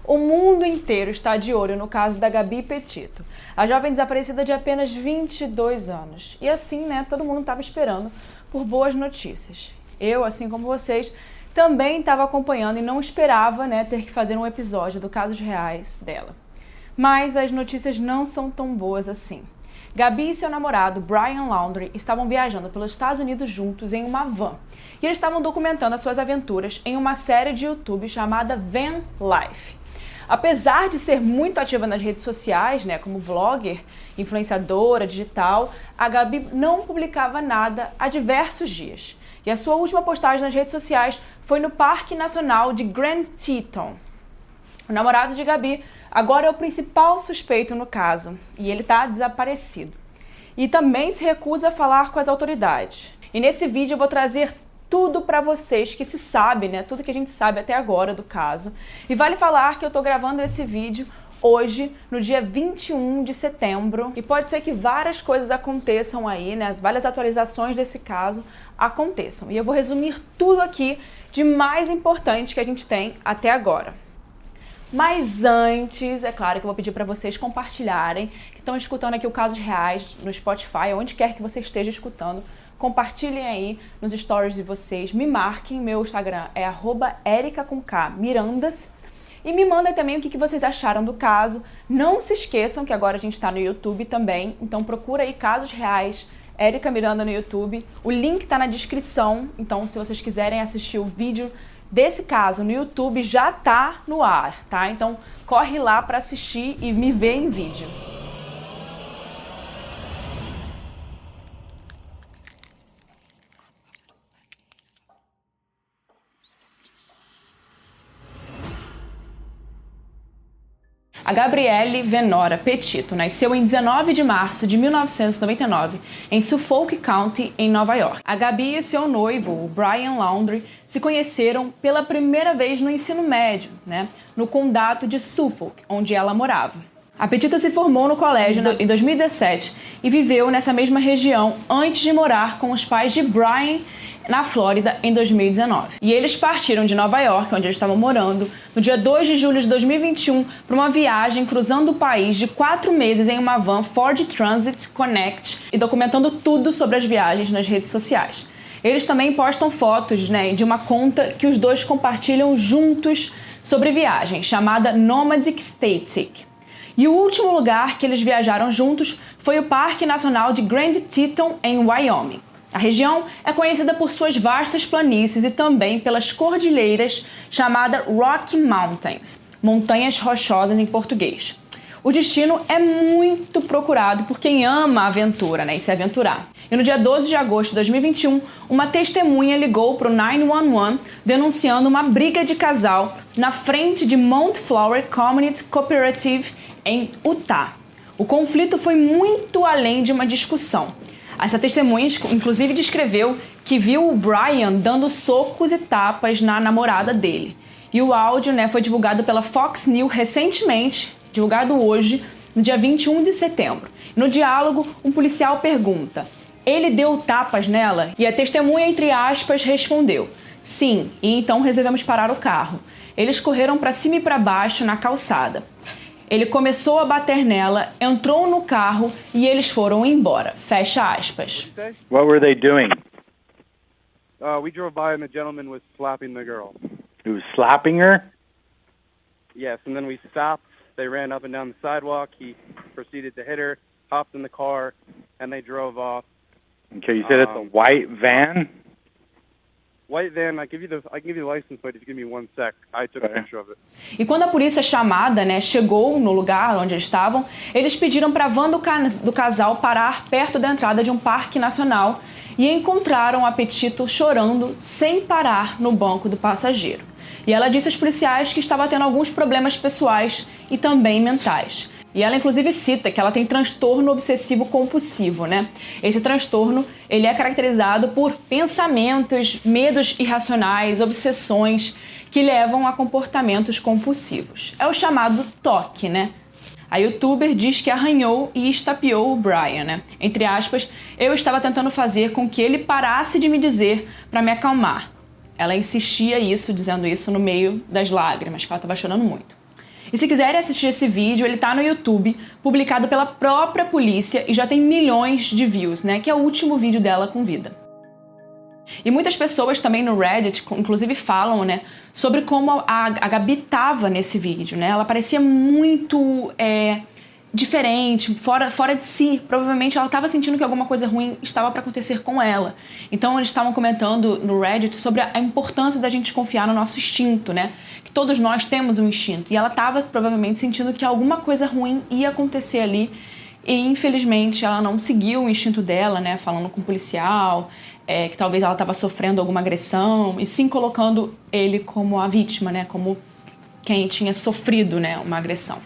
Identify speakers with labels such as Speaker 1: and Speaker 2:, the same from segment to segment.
Speaker 1: O mundo inteiro está de olho no caso da Gabi Petito, a jovem desaparecida de apenas 22 anos. E assim, né, todo mundo estava esperando por boas notícias. Eu, assim como vocês, também estava acompanhando e não esperava, né, ter que fazer um episódio do Casos Reais dela. Mas as notícias não são tão boas assim. Gabi e seu namorado, Brian Laundrie, estavam viajando pelos Estados Unidos juntos em uma van. E eles estavam documentando as suas aventuras em uma série de YouTube chamada Van Life. Apesar de ser muito ativa nas redes sociais, né, como vlogger, influenciadora digital, a Gabi não publicava nada há diversos dias. E a sua última postagem nas redes sociais foi no Parque Nacional de Grand Teton. O namorado de Gabi agora é o principal suspeito no caso e ele está desaparecido. E também se recusa a falar com as autoridades. E nesse vídeo eu vou trazer tudo para vocês que se sabe, né? Tudo que a gente sabe até agora do caso. E vale falar que eu tô gravando esse vídeo hoje, no dia 21 de setembro. E pode ser que várias coisas aconteçam aí, né? Várias atualizações desse caso aconteçam. E eu vou resumir tudo aqui de mais importante que a gente tem até agora. Mas antes, é claro que eu vou pedir para vocês compartilharem, que estão escutando aqui o Casos Reais no Spotify, onde quer que você esteja escutando. Compartilhem aí nos stories de vocês, me marquem, meu Instagram é @erica_mirandas e me mandem também o que vocês acharam do caso. Não se esqueçam que agora a gente está no YouTube também, então procura aí Casos Reais, Erica Miranda no YouTube. O link está na descrição, então se vocês quiserem assistir o vídeo desse caso no YouTube já tá no ar, tá? Então corre lá para assistir e me ver em vídeo. A Gabrielle Venora Petito nasceu em 19 de março de 1999, em Suffolk County, em Nova York. A Gabi e seu noivo, o Brian Laundrie, se conheceram pela primeira vez no ensino médio, né, no condado de Suffolk, onde ela morava. A Petito se formou no colégio em 2017 e viveu nessa mesma região antes de morar com os pais de Brian na Flórida em 2019. E eles partiram de Nova York, onde eles estavam morando, no dia 2 de julho de 2021 para uma viagem cruzando o país de 4 meses em uma van Ford Transit Connect e documentando tudo sobre as viagens nas redes sociais. Eles também postam fotos, né, de uma conta que os dois compartilham juntos sobre viagem, chamada Nomadic Static. E o último lugar que eles viajaram juntos foi o Parque Nacional de Grand Teton, em Wyoming. A região é conhecida por suas vastas planícies e também pelas cordilheiras chamadas Rocky Mountains, montanhas rochosas em português. O destino é muito procurado por quem ama a aventura, né, e se aventurar. E no dia 12 de agosto de 2021, uma testemunha ligou para o 911 denunciando uma briga de casal na frente de Mount Flower Community Cooperative em Utah. O conflito foi muito além de uma discussão. Essa testemunha, inclusive, descreveu que viu o Brian dando socos e tapas na namorada dele. E o áudio, né, foi divulgado pela Fox News recentemente, divulgado hoje, no dia 21 de setembro. No diálogo, um policial pergunta: ele deu tapas nela? E a testemunha, entre aspas, respondeu: sim, e então resolvemos parar o carro. Eles correram para cima e para baixo na calçada. Ele começou a bater nela, entrou no carro e eles foram embora. Fecha aspas.
Speaker 2: What were they doing?
Speaker 3: We drove by and the gentleman was slapping the girl.
Speaker 2: He was slapping her?
Speaker 3: Yes, and then we stopped. They ran up and down the sidewalk. He proceeded to hit her, hopped in the car, and they drove off.
Speaker 2: Okay, you said it's a white van?
Speaker 3: White van, I can give you the license plate if you give me 1 sec. I took a picture of it.
Speaker 1: E quando a polícia chamada, né, chegou no lugar onde eles estavam, eles pediram para a van do casal parar perto da entrada de um parque nacional e encontraram a Petito chorando sem parar no banco do passageiro. E ela disse aos policiais que estava tendo alguns problemas pessoais e também mentais. E ela inclusive cita que ela tem transtorno obsessivo compulsivo, né? Esse transtorno, ele é caracterizado por pensamentos, medos irracionais, obsessões que levam a comportamentos compulsivos. É o chamado TOC, né? A youtuber diz que arranhou e estapeou o Brian, né? Entre aspas, eu estava tentando fazer com que ele parasse de me dizer para me acalmar. Ela insistia dizendo isso no meio das lágrimas, que ela estava chorando muito. E se quiserem assistir esse vídeo, ele tá no YouTube, publicado pela própria polícia e já tem milhões de views, né? Que é o último vídeo dela com vida. E muitas pessoas também no Reddit, inclusive, falam, né, sobre como a Gabi tava nesse vídeo, né? Ela parecia muito diferente, fora de si. Provavelmente ela estava sentindo que alguma coisa ruim estava para acontecer com ela. Então eles estavam comentando no Reddit sobre a importância da gente confiar no nosso instinto, né? Que todos nós temos um instinto. E ela estava provavelmente sentindo que alguma coisa ruim ia acontecer ali. E infelizmente ela não seguiu o instinto dela, né? Falando com o policial, que talvez ela estava sofrendo alguma agressão, e sim colocando ele como a vítima, né? Como quem tinha sofrido, né, uma agressão.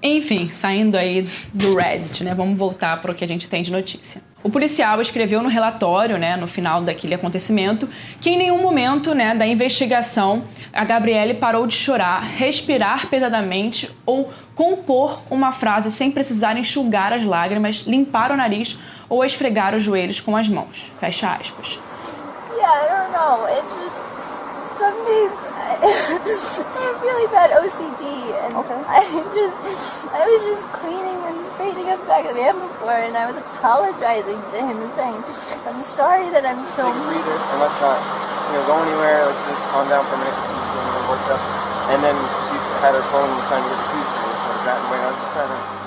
Speaker 1: Enfim, saindo aí do Reddit, né, vamos voltar para o que a gente tem de notícia. O policial escreveu no relatório, né, no final daquele acontecimento, que em nenhum momento, né, da investigação a Gabrielle parou de chorar, respirar pesadamente ou compor uma frase sem precisar enxugar as lágrimas, limpar o nariz ou esfregar os joelhos com as mãos. Fecha aspas.
Speaker 4: Yeah, I don't know. It's just some days I have really bad OCD, and I was just cleaning and straightening up the back of the van before, and I was apologizing to him and saying, I'm sorry that I'm so...
Speaker 5: Take a breather, and let's not, go anywhere. Let's just calm down for a minute, because she's getting worked up. And then she had her phone and was trying to get the keys, and so that way I was just trying to...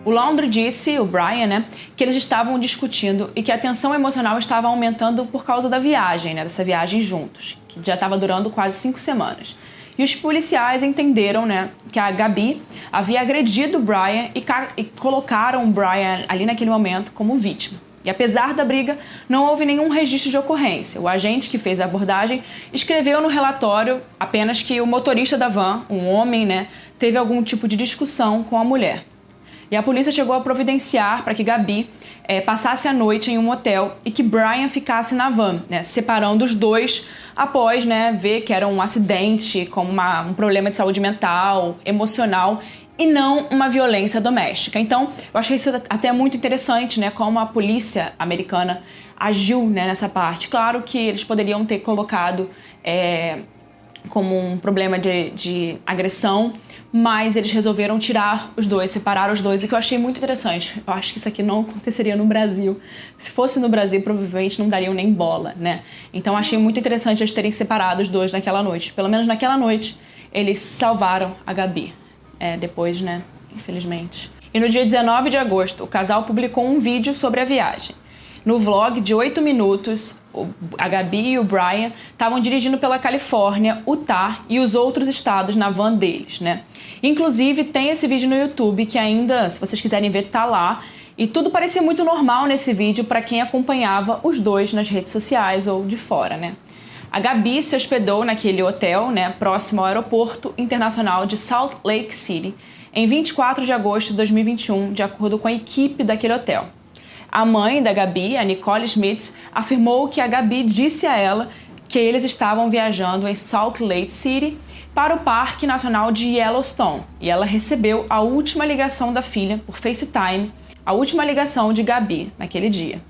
Speaker 1: O Laundrie disse, o Brian, né, que eles estavam discutindo e que a tensão emocional estava aumentando por causa da viagem, né, dessa viagem juntos, que já estava durando quase 5 semanas. E os policiais entenderam, né, que a Gabi havia agredido o Brian e colocaram o Brian ali naquele momento como vítima. E apesar da briga, não houve nenhum registro de ocorrência. O agente que fez a abordagem escreveu no relatório apenas que o motorista da van, um homem, né, teve algum tipo de discussão com a mulher. E a polícia chegou a providenciar para que Gabi passasse a noite em um hotel e que Brian ficasse na van, né, separando os dois após, né, ver que era um acidente, como um problema de saúde mental, emocional e não uma violência doméstica. Então, eu achei isso até muito interessante, né, como a polícia americana agiu, né, nessa parte. Claro que eles poderiam ter colocado como um problema de agressão, mas eles resolveram tirar os dois, separar os dois, o que eu achei muito interessante. Eu acho que isso aqui não aconteceria no Brasil. Se fosse no Brasil, provavelmente não dariam nem bola, né? Então achei muito interessante eles terem separado os dois naquela noite. Pelo menos naquela noite, eles salvaram a Gabi. Depois, né? Infelizmente. E no dia 19 de agosto, o casal publicou um vídeo sobre a viagem. No vlog de 8 minutos, a Gabi e o Brian estavam dirigindo pela Califórnia, Utah e os outros estados na van deles, né? Inclusive, tem esse vídeo no YouTube que ainda, se vocês quiserem ver, tá lá. E tudo parecia muito normal nesse vídeo para quem acompanhava os dois nas redes sociais ou de fora, né? A Gabi se hospedou naquele hotel, né, próximo ao aeroporto internacional de Salt Lake City, em 24 de agosto de 2021, de acordo com a equipe daquele hotel. A mãe da Gabi, a Nicole Smith, afirmou que a Gabi disse a ela que eles estavam viajando em Salt Lake City para o Parque Nacional de Yellowstone e ela recebeu a última ligação da filha por FaceTime, a última ligação de Gabi naquele dia.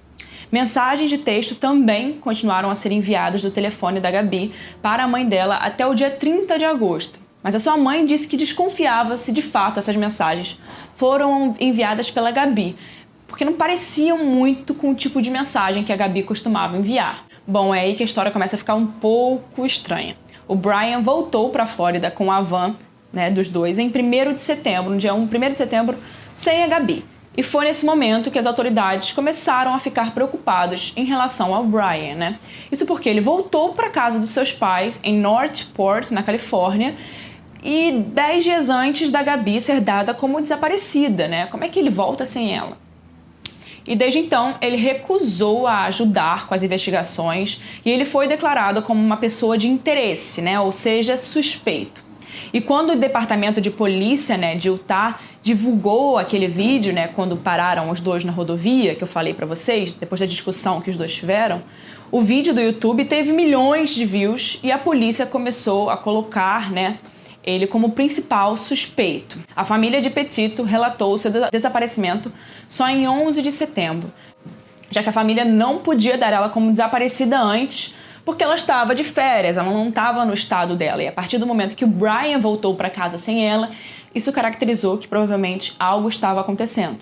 Speaker 1: Mensagens de texto também continuaram a ser enviadas do telefone da Gabi para a mãe dela até o dia 30 de agosto. Mas a sua mãe disse que desconfiava se de fato essas mensagens foram enviadas pela Gabi, porque não pareciam muito com o tipo de mensagem que a Gabi costumava enviar. Bom, é aí que a história começa a ficar um pouco estranha. O Brian voltou para a Flórida com a van, né, dos dois em 1º de setembro, no dia 1º de setembro, sem a Gabi. E foi nesse momento que as autoridades começaram a ficar preocupados em relação ao Brian, né? Isso porque ele voltou para a casa dos seus pais em Northport, na Califórnia, e 10 dias antes da Gabi ser dada como desaparecida, né? Como é que ele volta sem ela? E desde então, ele recusou a ajudar com as investigações e ele foi declarado como uma pessoa de interesse, né? Ou seja, suspeito. E quando o departamento de polícia, né, de Utah divulgou aquele vídeo, né, quando pararam os dois na rodovia, que eu falei pra vocês, depois da discussão que os dois tiveram, o vídeo do YouTube teve milhões de views e a polícia começou a colocar, né, ele como principal suspeito. A família de Petito relatou o seu desaparecimento só em 11 de setembro, já que a família não podia dar ela como desaparecida antes, porque ela estava de férias, ela não estava no estado dela. E a partir do momento que o Brian voltou para casa sem ela, isso caracterizou que provavelmente algo estava acontecendo.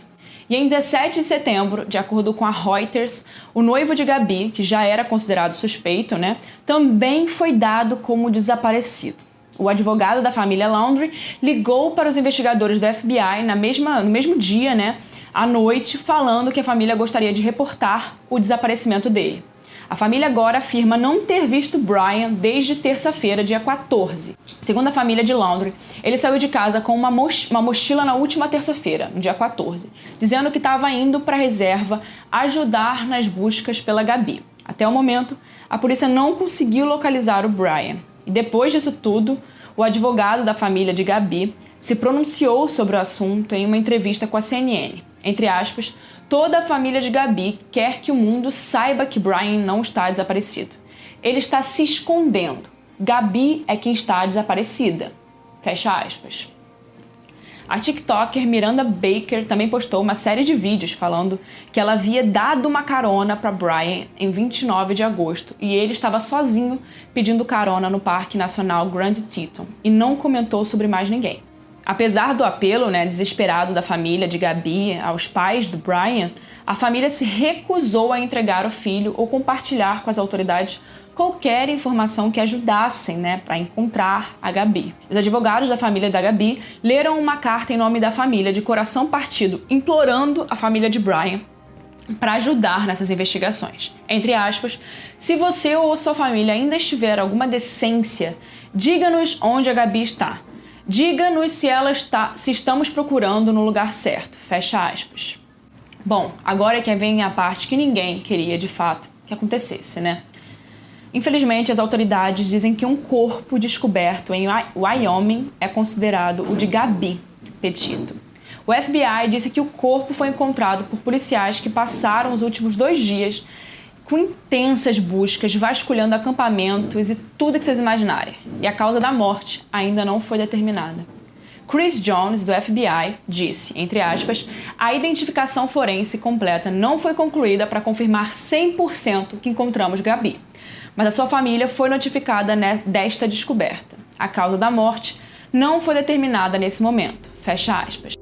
Speaker 1: E em 17 de setembro, de acordo com a Reuters, o noivo de Gabi, que já era considerado suspeito, né, também foi dado como desaparecido. O advogado da família Laundrie ligou para os investigadores do FBI no mesmo dia, né, à noite, falando que a família gostaria de reportar o desaparecimento dele. A família agora afirma não ter visto Brian desde terça-feira, dia 14. Segundo a família de Laundrie, ele saiu de casa com uma mochila na última terça-feira, no dia 14, dizendo que estava indo para a reserva ajudar nas buscas pela Gabi. Até o momento, a polícia não conseguiu localizar o Brian. E depois disso tudo, o advogado da família de Gabi se pronunciou sobre o assunto em uma entrevista com a CNN. Entre aspas, toda a família de Gabi quer que o mundo saiba que Brian não está desaparecido. Ele está se escondendo. Gabi é quem está desaparecida. Fecha aspas. A TikToker Miranda Baker também postou uma série de vídeos falando que ela havia dado uma carona para Brian em 29 de agosto e ele estava sozinho pedindo carona no Parque Nacional Grand Teton e não comentou sobre mais ninguém. Apesar do apelo, desesperado da família de Gabi aos pais do Brian, a família se recusou a entregar o filho ou compartilhar com as autoridades qualquer informação que ajudassem, para encontrar a Gabi. Os advogados da família da Gabi leram uma carta em nome da família de coração partido, implorando a família de Brian para ajudar nessas investigações. Entre aspas, se você ou sua família ainda estiver alguma decência, diga-nos onde a Gabi está. Diga-nos se estamos procurando no lugar certo. Fecha aspas. Bom, agora é que vem a parte que ninguém queria de fato que acontecesse, Infelizmente, as autoridades dizem que um corpo descoberto em Wyoming é considerado o de Gabi Petito. O FBI disse que o corpo foi encontrado por policiais que passaram os últimos 2 dias com intensas buscas, vasculhando acampamentos e tudo que vocês imaginarem. E a causa da morte ainda não foi determinada. Chris Jones, do FBI, disse, entre aspas, a identificação forense completa não foi concluída para confirmar 100% que encontramos Gabi. Mas a sua família foi notificada desta descoberta. A causa da morte não foi determinada nesse momento. Fecha aspas.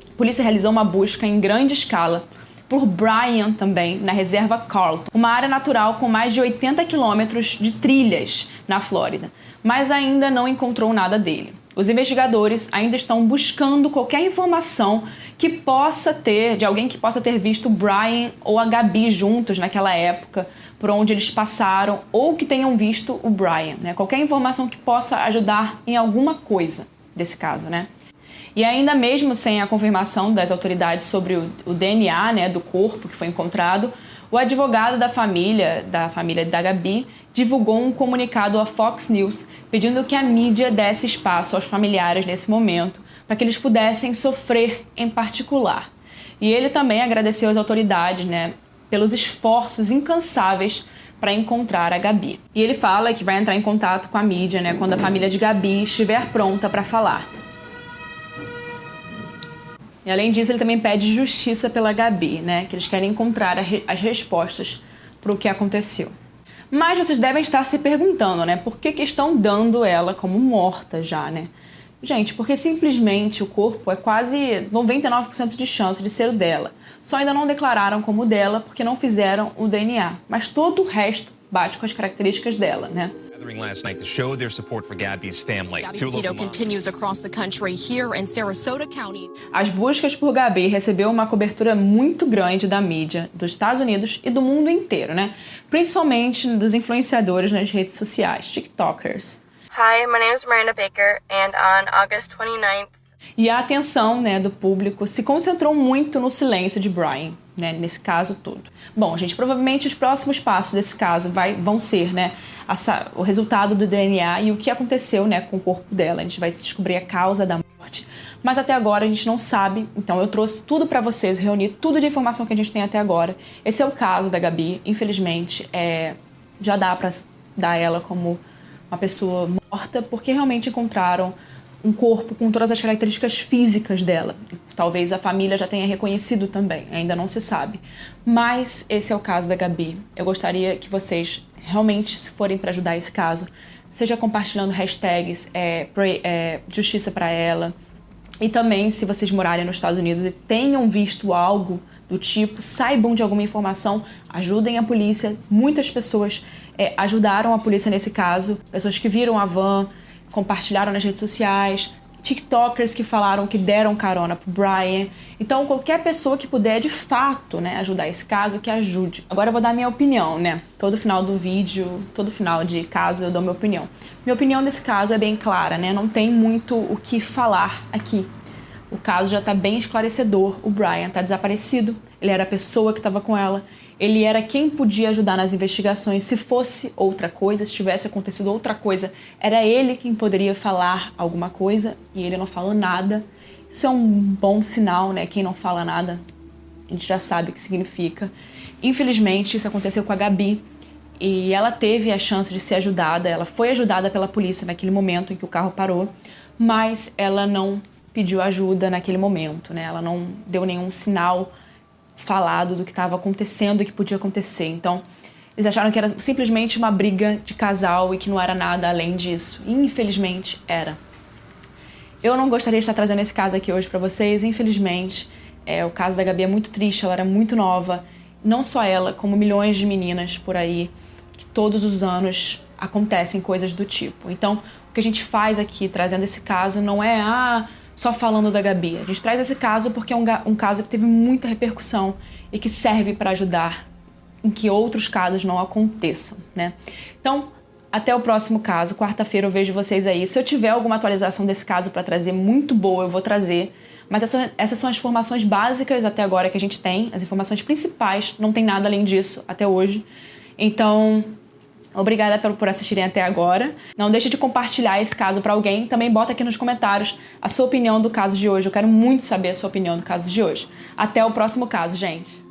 Speaker 1: A polícia realizou uma busca em grande escala por Brian também na reserva Carlton, uma área natural com mais de 80 quilômetros de trilhas na Flórida, mas ainda não encontrou nada dele. Os investigadores ainda estão buscando qualquer informação que possa ter, de alguém que possa ter visto Brian ou a Gabi juntos naquela época, por onde eles passaram, ou que tenham visto o Brian, Qualquer informação que possa ajudar em alguma coisa desse caso, E ainda mesmo sem a confirmação das autoridades sobre o DNA, do corpo que foi encontrado, o advogado da família da Gabi divulgou um comunicado à Fox News pedindo que a mídia desse espaço aos familiares nesse momento para que eles pudessem sofrer em particular. E ele também agradeceu às autoridades, pelos esforços incansáveis para encontrar a Gabi. E ele fala que vai entrar em contato com a mídia, quando a família de Gabi estiver pronta para falar. E além disso, ele também pede justiça pela Gabi, que eles querem encontrar as respostas para o que aconteceu. Mas vocês devem estar se perguntando, por que estão dando ela como morta já, Gente, porque simplesmente o corpo é quase 99% de chance de ser o dela. Só ainda não declararam como dela porque não fizeram o DNA. Mas todo o resto bate com as características dela,
Speaker 6: Last night to show their support for Gabi's family.
Speaker 7: Gabi Petito continues across the country here in Sarasota County.
Speaker 1: As buscas por Gabi recebeu uma cobertura muito grande da mídia dos Estados Unidos e do mundo inteiro, Principalmente dos influenciadores nas redes sociais, TikTokers.
Speaker 8: Hi, my name is Miranda Baker, and on August 29th,
Speaker 1: E a atenção, do público se concentrou muito no silêncio de Brian, nesse caso todo. Bom, gente, provavelmente os próximos passos desse caso vão ser, o resultado do DNA e o que aconteceu, com o corpo dela. A gente vai descobrir a causa da morte, mas até agora a gente não sabe. Então eu trouxe tudo para vocês, reuni tudo de informação que a gente tem até agora. Esse é o caso da Gabi. Infelizmente, já dá para dar ela como uma pessoa morta, porque realmente encontraram um corpo com todas as características físicas dela. Talvez a família já tenha reconhecido também, ainda não se sabe. Mas esse é o caso da Gabi. Eu gostaria que vocês realmente, se forem para ajudar esse caso, seja compartilhando hashtags justiça para ela. E também, se vocês morarem nos Estados Unidos e tenham visto algo do tipo, saibam de alguma informação, ajudem a polícia. Muitas pessoas ajudaram a polícia nesse caso, pessoas que viram a van, compartilharam nas redes sociais, tiktokers que falaram que deram carona pro Brian. Então, qualquer pessoa que puder, de fato, né, ajudar esse caso, que ajude. Agora eu vou dar minha opinião, né? Todo final do vídeo, todo final de caso eu dou minha opinião. Minha opinião desse caso é bem clara, né? Não tem muito o que falar aqui. O caso já está bem esclarecedor. O Brian está desaparecido, ele era a pessoa que estava com ela, ele era quem podia ajudar nas investigações. Se fosse outra coisa, se tivesse acontecido outra coisa, era ele quem poderia falar alguma coisa e ele não falou nada. Isso é um bom sinal, né? Quem não fala nada, a gente já sabe o que significa. Infelizmente, isso aconteceu com a Gabi e ela teve a chance de ser ajudada. Ela foi ajudada pela polícia naquele momento em que o carro parou, mas ela não pediu ajuda naquele momento, né? Ela não deu nenhum sinal falado do que estava acontecendo e que podia acontecer. Então, eles acharam que era simplesmente uma briga de casal e que não era nada além disso. Infelizmente, era. Eu não gostaria de estar trazendo esse caso aqui hoje para vocês, infelizmente. O caso da Gabi é muito triste, ela era muito nova. Não só ela, como milhões de meninas por aí, que todos os anos acontecem coisas do tipo. Então, o que a gente faz aqui, trazendo esse caso, não é só falando da Gabi. A gente traz esse caso porque é um caso que teve muita repercussão e que serve para ajudar em que outros casos não aconteçam, né? Então, até o próximo caso. Quarta-feira eu vejo vocês aí. Se eu tiver alguma atualização desse caso para trazer muito boa, eu vou trazer. Mas essas são as informações básicas até agora que a gente tem. As informações principais, não tem nada além disso até hoje. Então, obrigada por assistirem até agora. Não deixe de compartilhar esse caso para alguém. Também bota aqui nos comentários a sua opinião do caso de hoje. Eu quero muito saber a sua opinião do caso de hoje. Até o próximo caso, gente.